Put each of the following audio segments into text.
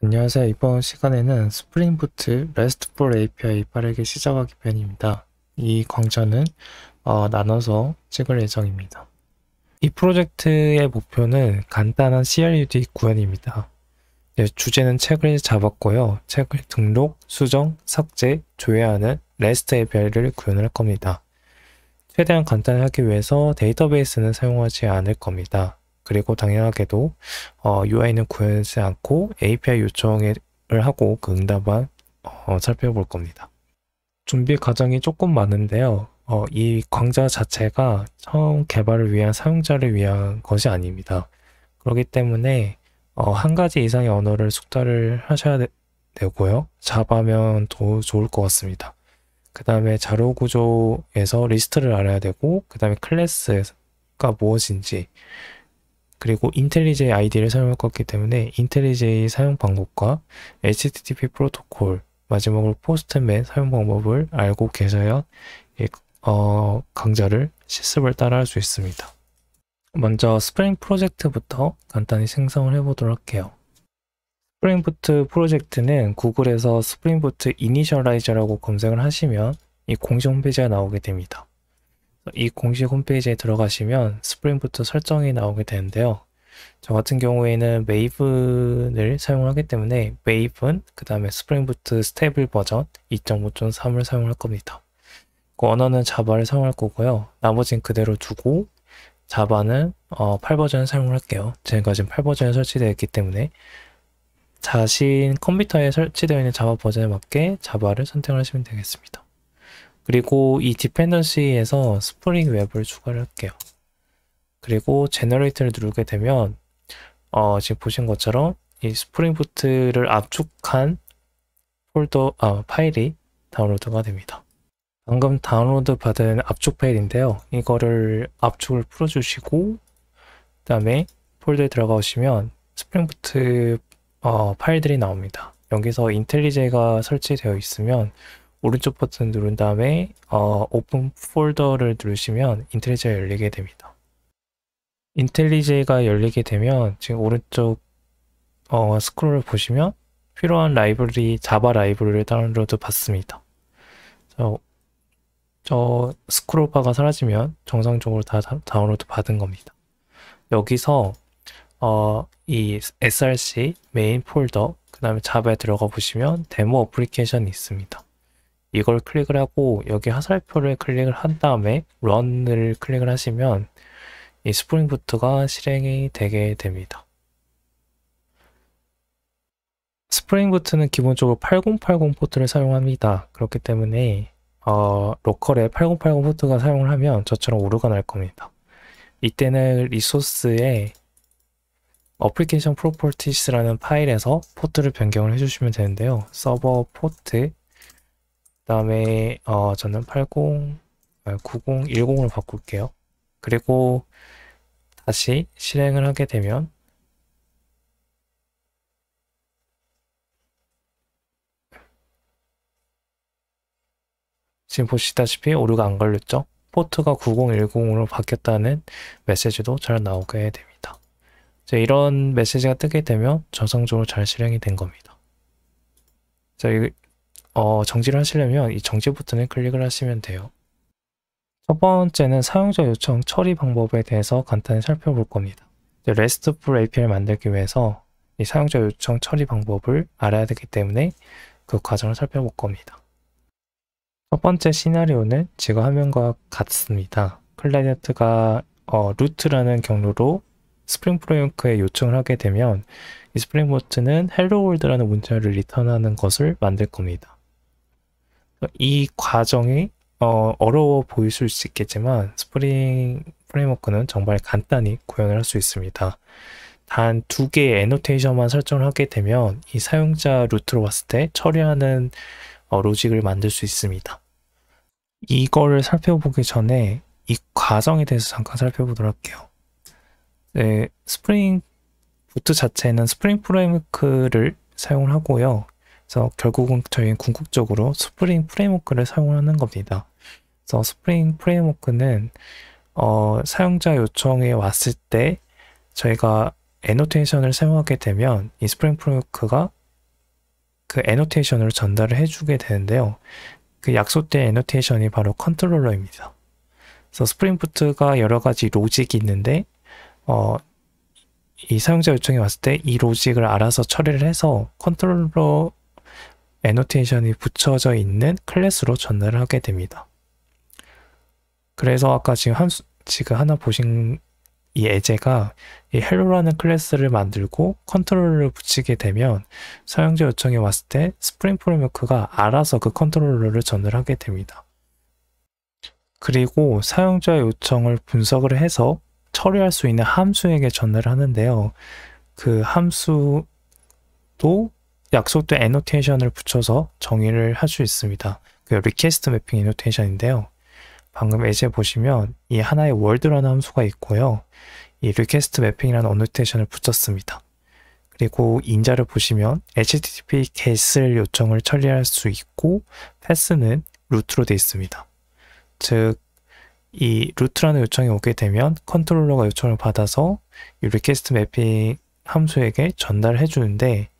안녕하세요. 이번 시간에는 스프링 부트 RESTful API 빠르게 시작하기 편입니다. 이 강좌는 나눠서 찍을 예정입니다. 이 프로젝트의 목표는 간단한 CRUD 구현입니다. 주제는 책을 잡았고요. 책을 등록, 수정, 삭제, 조회하는 REST API를 구현할 겁니다. 최대한 간단히 하기 위해서 데이터베이스는 사용하지 않을 겁니다. 그리고 당연하게도 UI는 구현하지 않고 API 요청을 하고 그 응답만 살펴볼 겁니다. 준비 과정이 조금 많은데요. 이 강좌 자체가 처음 개발을 위한 사용자를 위한 것이 아닙니다. 그렇기 때문에 한 가지 이상의 언어를 숙달을 하셔야 되고요. 자바면 더 좋을 것 같습니다. 그 다음에 자료 구조에서 리스트를 알아야 되고, 그 다음에 클래스가 무엇인지, 그리고 인텔리제이 아이디를 사용할 거기 때문에 인텔리제이 사용 방법과 HTTP 프로토콜, 마지막으로 포스트맨 사용 방법을 알고 계셔야 강좌를 실습을 따라 할 수 있습니다. 먼저 스프링 프로젝트부터 간단히 생성을 해보도록 할게요. 스프링 부트 프로젝트는 구글에서 스프링 부트 이니셜라이저라고 검색을 하시면 이 공식 홈페이지가 나오게 됩니다. 이 공식 홈페이지에 들어가시면 스프링 부트 설정이 나오게 되는데요. 저 같은 경우에는 메이븐을 사용을 하기 때문에 메이븐, 그 다음에 스프링 부트 스테이블 버전 2.5.3을 사용할 겁니다. 그 언어는 자바를 사용할 거고요. 나머지는 그대로 두고 자바는 8버전을 사용할게요. 제가 지금 8버전에 설치되어 있기 때문에 자신 컴퓨터에 설치되어 있는 자바 버전에 맞게 자바를 선택을 하시면 되겠습니다. 그리고 이 디펜던시에서 스프링 웹을 추가를 할게요. 그리고 제너레이터를 누르게 되면 지금 보신 것처럼 이 스프링 부트를 압축한 파일이 다운로드가 됩니다. 방금 다운로드 받은 압축 파일인데요. 이거를 압축을 풀어주시고 그 다음에 폴더에 들어가시면 스프링 부트 파일들이 나옵니다. 여기서 인텔리제이가 설치되어 있으면 오른쪽 버튼 누른 다음에 오픈 폴더를 누르시면 인텔리제이가 열리게 됩니다. 인텔리제이가 열리게 되면 지금 오른쪽 스크롤을 보시면 필요한 라이브러리, 자바 라이브러리를 다운로드 받습니다. 저 스크롤 바가 사라지면 정상적으로 다 다운로드 받은 겁니다. 여기서 이 src 메인 폴더, 그 다음에 자바에 들어가 보시면 데모 어플리케이션이 있습니다. 이걸 클릭을 하고 여기 화살표를 클릭을 한 다음에 런을 클릭을 하시면 이 스프링 부트가 실행이 되게 됩니다. 스프링 부트는 기본적으로 8080 포트를 사용합니다. 그렇기 때문에 로컬에 8080 포트가 사용을 하면 저처럼 오류가 날 겁니다. 이때는 리소스에 어플리케이션 프로퍼티스라는 파일에서 포트를 변경을 해주시면 되는데요. 서버 포트, 그 다음에 저는 9010으로 바꿀게요. 그리고 다시 실행을 하게 되면 지금 보시다시피 오류가 안 걸렸죠? 포트가 9010으로 바뀌었다는 메시지도 잘 나오게 됩니다. 이제 이런 메시지가 뜨게 되면 정상적으로 잘 실행이 된 겁니다. 자, 정지를 하시려면 이 정지 버튼을 클릭을 하시면 돼요. 첫 번째는 사용자 요청 처리 방법에 대해서 간단히 살펴볼 겁니다. RESTful API를 만들기 위해서 이 사용자 요청 처리 방법을 알아야 되기 때문에 그 과정을 살펴볼 겁니다. 첫 번째 시나리오는 지금 화면과 같습니다. 클라이언트가 루트라는 경로로 스프링 프레임워크에 요청을 하게 되면 이 스프링 부트는 hello world라는 문자를 리턴하는 것을 만들 겁니다. 이 과정이 어려워 보일 수 있겠지만 스프링 프레임워크는 정말 간단히 구현을 할 수 있습니다. 단 2개의 애노테이션만 설정을 하게 되면 이 사용자 루트로 왔을 때 처리하는 로직을 만들 수 있습니다. 이거를 살펴보기 전에 이 과정에 대해서 잠깐 살펴보도록 할게요. 네, 스프링 부트 자체는 스프링 프레임워크를 사용을 하고요. 그래서 결국은 저희는 궁극적으로 스프링 프레임워크를 사용하는 겁니다. 그래서 스프링 프레임워크는 사용자 요청에 왔을 때 저희가 애노테이션을 사용하게 되면 이 스프링 프레임워크가 그 애노테이션으로 전달을 해주게 되는데요. 그 약속된 애노테이션이 바로 컨트롤러입니다. 그래서 스프링 부트가 여러 가지 로직이 있는데 이 사용자 요청이 왔을 때 이 로직을 알아서 처리를 해서 컨트롤러 애노테이션이 붙여져 있는 클래스로 전달을 하게 됩니다. 그래서 아까 지금 하나 보신 이 예제가 이 hello라는 클래스를 만들고 컨트롤러를 붙이게 되면 사용자 요청이 왔을 때 스프링 프레임워크가 알아서 그 컨트롤러를 전달하게 됩니다. 그리고 사용자 요청을 분석을 해서 처리할 수 있는 함수에게 전달을 하는데요. 그 함수도 약속된 애노테이션을 붙여서 정의를 할 수 있습니다. 그 리퀘스트 매핑 애노테이션인데요. 방금 예제 보시면 이 하나의 월드라는 함수가 있고요. 이 리퀘스트 매핑이라는 애노테이션을 붙였습니다. 그리고 인자를 보시면 HTTP get을 요청을 처리할 수 있고 패스는 루트로 되어 있습니다. 즉, 이 루트라는 요청이 오게 되면 컨트롤러가 요청을 받아서 이 리퀘스트 매핑 함수에게 전달해 주는데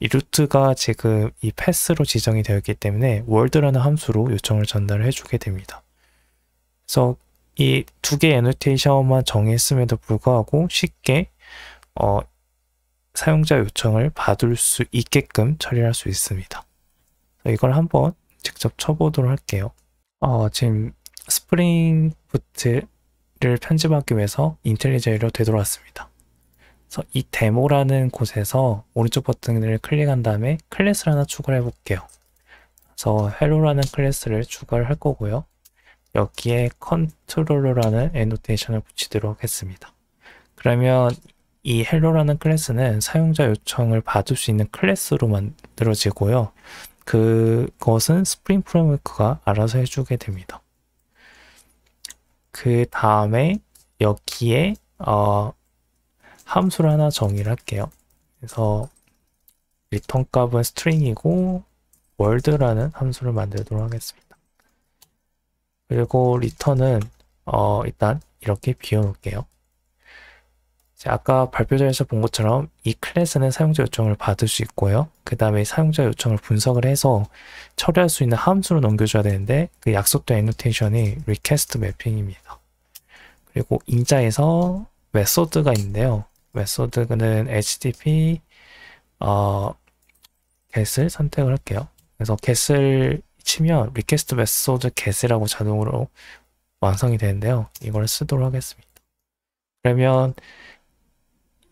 이 루트가 지금 이 패스로 지정이 되어 있기 때문에 월드라는 함수로 요청을 전달해 주게 됩니다. 그래서 이 두 개의 애노테이션만 정했음에도 불구하고 쉽게 사용자 요청을 받을 수 있게끔 처리할 수 있습니다. 이걸 한번 직접 쳐보도록 할게요. 지금 스프링 부트를 편집하기 위해서 인텔리제이로 되돌아왔습니다. 그래서 이 데모라는 곳에서 오른쪽 버튼을 클릭한 다음에 클래스를 하나 추가를 해볼게요. 그래서 hello라는 클래스를 추가를 할 거고요. 여기에 컨트롤러라는 애노테이션을 붙이도록 하겠습니다. 그러면 이 hello라는 클래스는 사용자 요청을 받을 수 있는 클래스로 만들어지고요. 그것은 스프링 프레임워크가 알아서 해주게 됩니다. 그 다음에 여기에 함수를 하나 정의를 할게요. 그래서 리턴 값은 스트링이고 월드라는 함수를 만들도록 하겠습니다. 그리고 리턴은 일단 이렇게 비워놓을게요. 아까 발표자에서 본 것처럼 이 클래스는 사용자 요청을 받을 수 있고요. 그 다음에 사용자 요청을 분석을 해서 처리할 수 있는 함수로 넘겨줘야 되는데 그 약속된 애노테이션이 리퀘스트 매핑입니다. 그리고 인자에서 메소드가 있는데요. 메소드는 HTTP get을 선택을 할게요. 그래서 get을 치면 request method get이라고 자동으로 완성이 되는데요. 이걸 쓰도록 하겠습니다. 그러면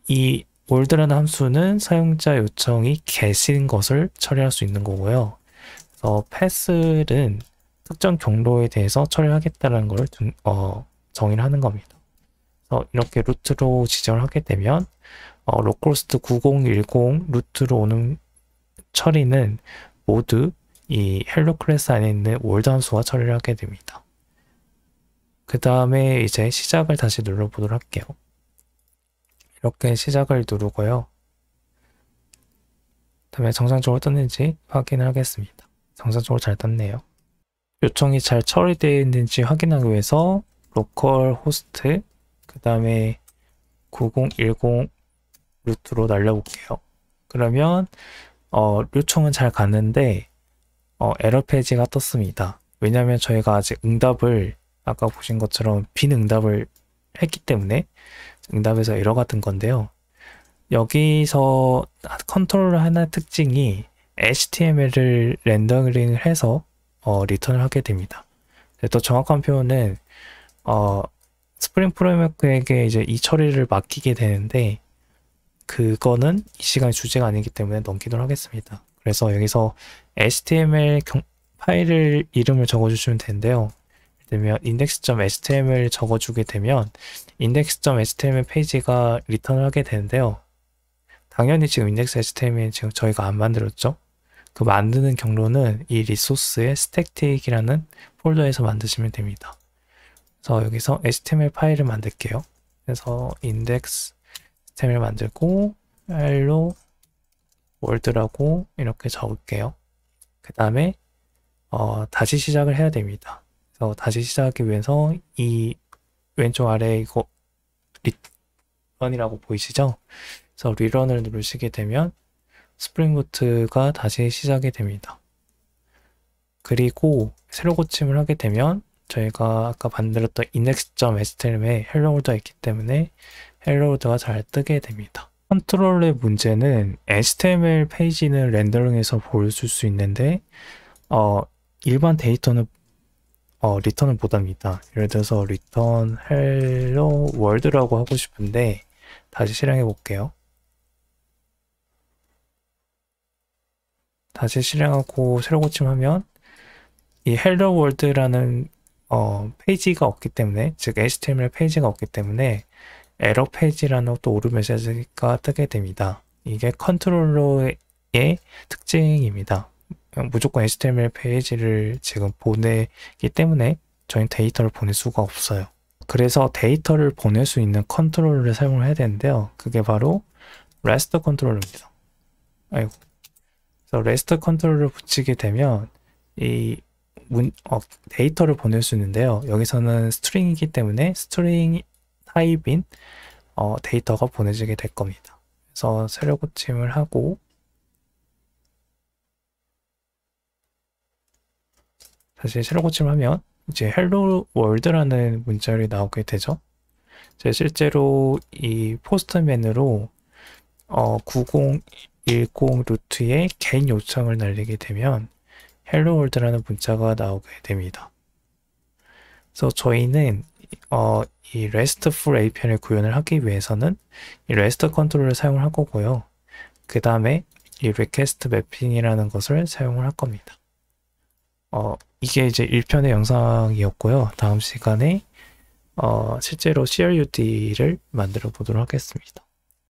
이 old라는 함수는 사용자 요청이 get인 것을 처리할 수 있는 거고요. 그래서 pass는 특정 경로에 대해서 처리하겠다는 걸 정의를 하는 겁니다. 그래서 이렇게 루트로 지정을 하게 되면 localhost 9010 루트로 오는 처리는 모두 이 hello 클래스 안에 있는 old 함수와 처리를 하게 됩니다. 그 다음에 이제 시작을 다시 눌러보도록 할게요. 이렇게 시작을 누르고요. 다음에 정상적으로 떴는지 확인을 하겠습니다. 정상적으로 잘 떴네요. 요청이 잘 처리되어 있는지 확인하기 위해서 localhost 그 다음에 9010 루트로 날려볼게요. 그러면 요청은 잘 갔는데 에러 페이지가 떴습니다. 왜냐하면 저희가 아직 응답을 아까 보신 것처럼 빈 응답을 했기 때문에 응답에서 에러가 뜬 건데요. 여기서 컨트롤러 하나의 특징이 HTML을 렌더링을 해서 리턴을 하게 됩니다. 더 정확한 표현은 스프링 프레임워크에게 이제 이 처리를 맡기게 되는데 그거는 이 시간의 주제가 아니기 때문에 넘기도록 하겠습니다. 그래서 여기서 HTML 파일을 이름을 적어주시면 되는데요. 예를 들면 index.html 적어주게 되면 index.html 페이지가 리턴을 하게 되는데요. 당연히 지금 index.html 지금 저희가 안 만들었죠. 그 만드는 경로는 이 리소스의 static이라는 폴더에서 만드시면 됩니다. 그래서 여기서 HTML 파일을 만들게요. 그래서 index.html 만들고 hello world라고 이렇게 적을게요. 그 다음에 다시 시작을 해야 됩니다. 그래서 다시 시작하기 위해서 이 왼쪽 아래 이거 리런이라고 보이시죠? 그래서 리런을 누르시게 되면 스프링 부트가 다시 시작이 됩니다. 그리고 새로 고침을 하게 되면 저희가 아까 만들었던 index.html에 헬로 월드가 있기 때문에 헬로 월드가 잘 뜨게 됩니다. 컨트롤의 문제는 HTML 페이지는 렌더링에서 보여줄 수 있는데 일반 데이터는 리턴을 못합니다. 예를 들어서 return hello world라고 하고 싶은데 다시 실행해 볼게요. 다시 실행하고 새로 고침하면 이 hello world라는 페이지가 없기 때문에, 즉 HTML 페이지가 없기 때문에 에러 페이지라는 또 오류 메시지가 뜨게 됩니다. 이게 컨트롤러의 특징입니다. 무조건 HTML 페이지를 지금 보내기 때문에 저희는 데이터를 보낼 수가 없어요. 그래서 데이터를 보낼 수 있는 컨트롤러를 사용을 해야 되는데요. 그게 바로 REST 컨트롤러입니다. 그래서 REST 컨트롤러를 붙이게 되면 데이터를 보낼 수 있는데요. 여기서는 스트링이기 때문에 스트링 타입인 데이터가 보내지게 될 겁니다. 그래서 새로 고침을 하고 다시 새로 고침을 하면 이제 hello world라는 문자열이 나오게 되죠. 제가 실제로 이 포스트맨으로 9010 루트에 개인 요청을 날리게 되면 hello world라는 문자가 나오게 됩니다. 그래서 저희는 이 RESTful API를 구현을 하기 위해서는 이 REST 컨트롤을 사용을 할 거고요. 그 다음에 이 request mapping이라는 것을 사용을 할 겁니다. 이게 이제 1편의 영상이었고요. 다음 시간에 실제로 CRUD를 만들어 보도록 하겠습니다.